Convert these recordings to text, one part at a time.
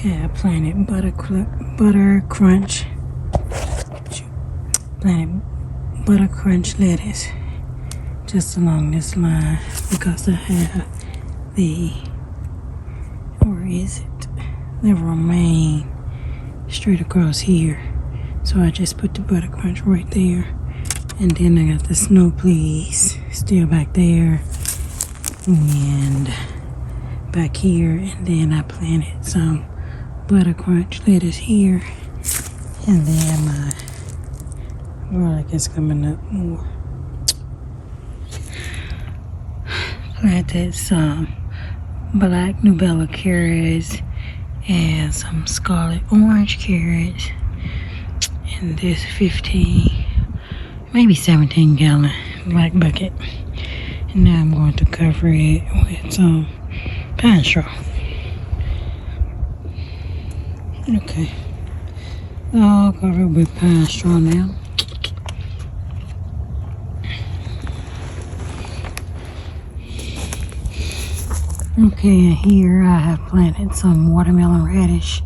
have planted butter crunch lettuce just along this line because I have the romaine straight across here. So I just put the butter crunch right there, and then I got the snow please still back there and back here, and then I planted some butter crunch lettuce here, and then my garlic is coming up more. Planted some black Nubella carrots and some scarlet orange carrots in this 15, maybe 17 gallon black bucket. And now I'm going to cover it with some pine straw. Okay, I'll cover it with pine straw now. Okay, and here I have planted some watermelon radish.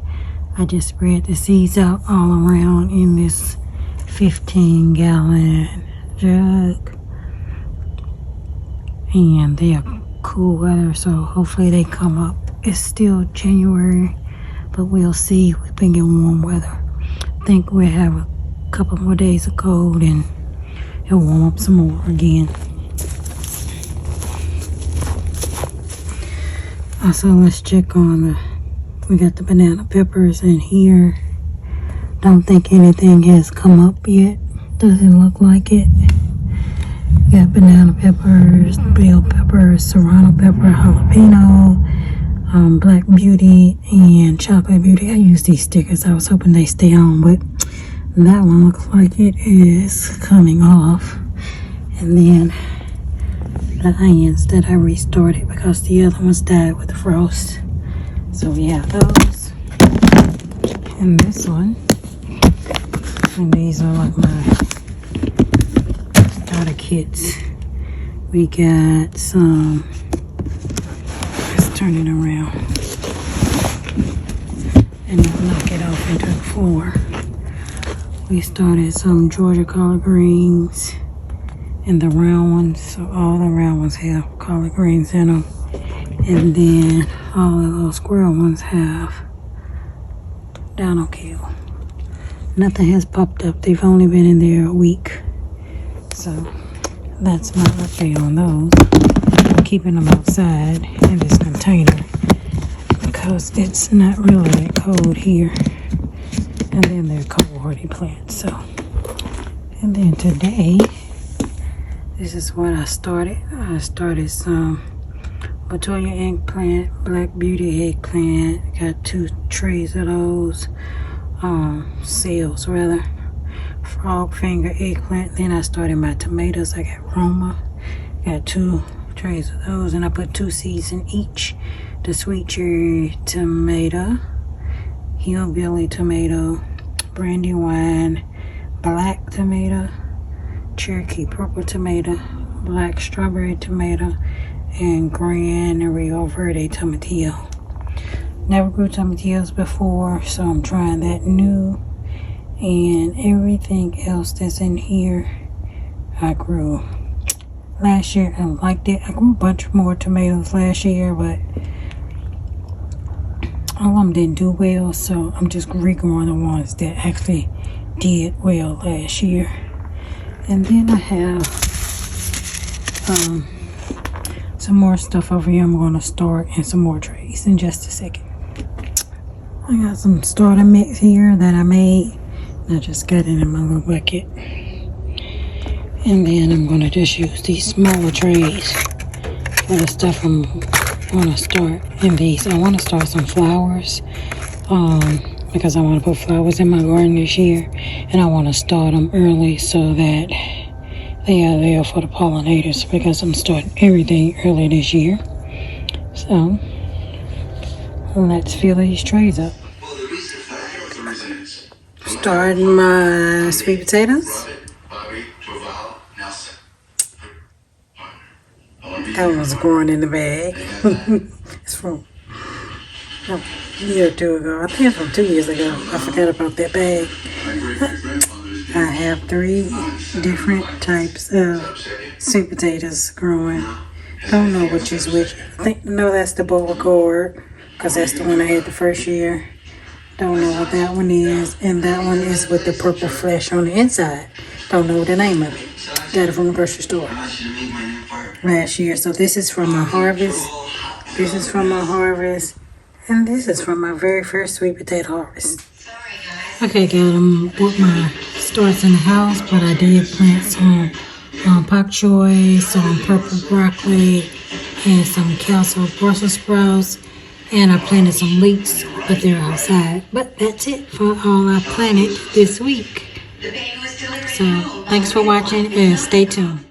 I just spread the seeds out all around in this 15 gallon jug. And they are cool weather, so hopefully they come up. It's still January, but we'll see. We've been getting warm weather. I think we'll have a couple more days of cold and it'll warm up some more again. Also, let's check on we got the banana peppers in here. Don't think anything has come up yet. Doesn't look like it. We got banana peppers, bell peppers, serrano pepper, jalapeno, black beauty, and chocolate beauty. I use these stickers. I was hoping they stay on, but that one looks like it is coming off. And then the onions that I restarted because the other ones died with the frost. So we have those. And this one. And these are like my starter kits. We got some, let's turn it around and knock it off into the floor. We started some Georgia collard greens and the round ones, so all the round ones have collard greens in them, and then all the little square ones have dino kale. Nothing has popped up. They've only been in there a week, so that's my update on those. I'm keeping them outside in this container because it's not really that cold here, and then they're cold hardy plants. So, and then today, this is what I started. I started some Batoya eggplant, Black Beauty eggplant. Got 2 trays of those. Sales rather. Frog finger eggplant. Then I started my tomatoes. I got Roma. Got 2 trays of those, and I put 2 seeds in each. The sweet cherry tomato, hillbilly tomato, brandywine, black tomato, Cherokee purple tomato, black strawberry tomato, and Gran Rio Verde tomatillo. Never grew tomatillos before, so I'm trying that new. And everything else that's in here, I grew last year and liked it. I grew a bunch more tomatoes last year, but all of them didn't do well, so I'm just regrowing the ones that actually did well last year. And then I have some more stuff over here I'm going to start in some more trays in just a second. I got some starter mix here that I made. I just got it in my little bucket. And then I'm going to just use these smaller trays for the stuff I'm going to start in these. I want to start some flowers because I want to put flowers in my garden this year. And I want to start them early so that they are there for the pollinators, because I'm starting everything early this year. So let's fill these trays up. Starting my sweet potatoes. That one's growing in the bag. It's from a year or two ago. I think it's from 2 years ago. I forgot about that bag. I have 3 different types of sweet potatoes growing. Don't know which is which. No, that's the bowl cord, because that's the one I had the first year. Don't know what that one is. And that one is with the purple flesh on the inside. Don't know the name of it. Got it from the grocery store last year. So this is from my harvest. This is from my harvest. And this is from my very first sweet potato harvest. Okay, got them with my starts in the house, but I did plant some pak choy, some purple broccoli, and some castle Brussels sprouts. And I planted some leeks, but they're outside. But that's it for all I planted this week. So, thanks for watching and stay tuned.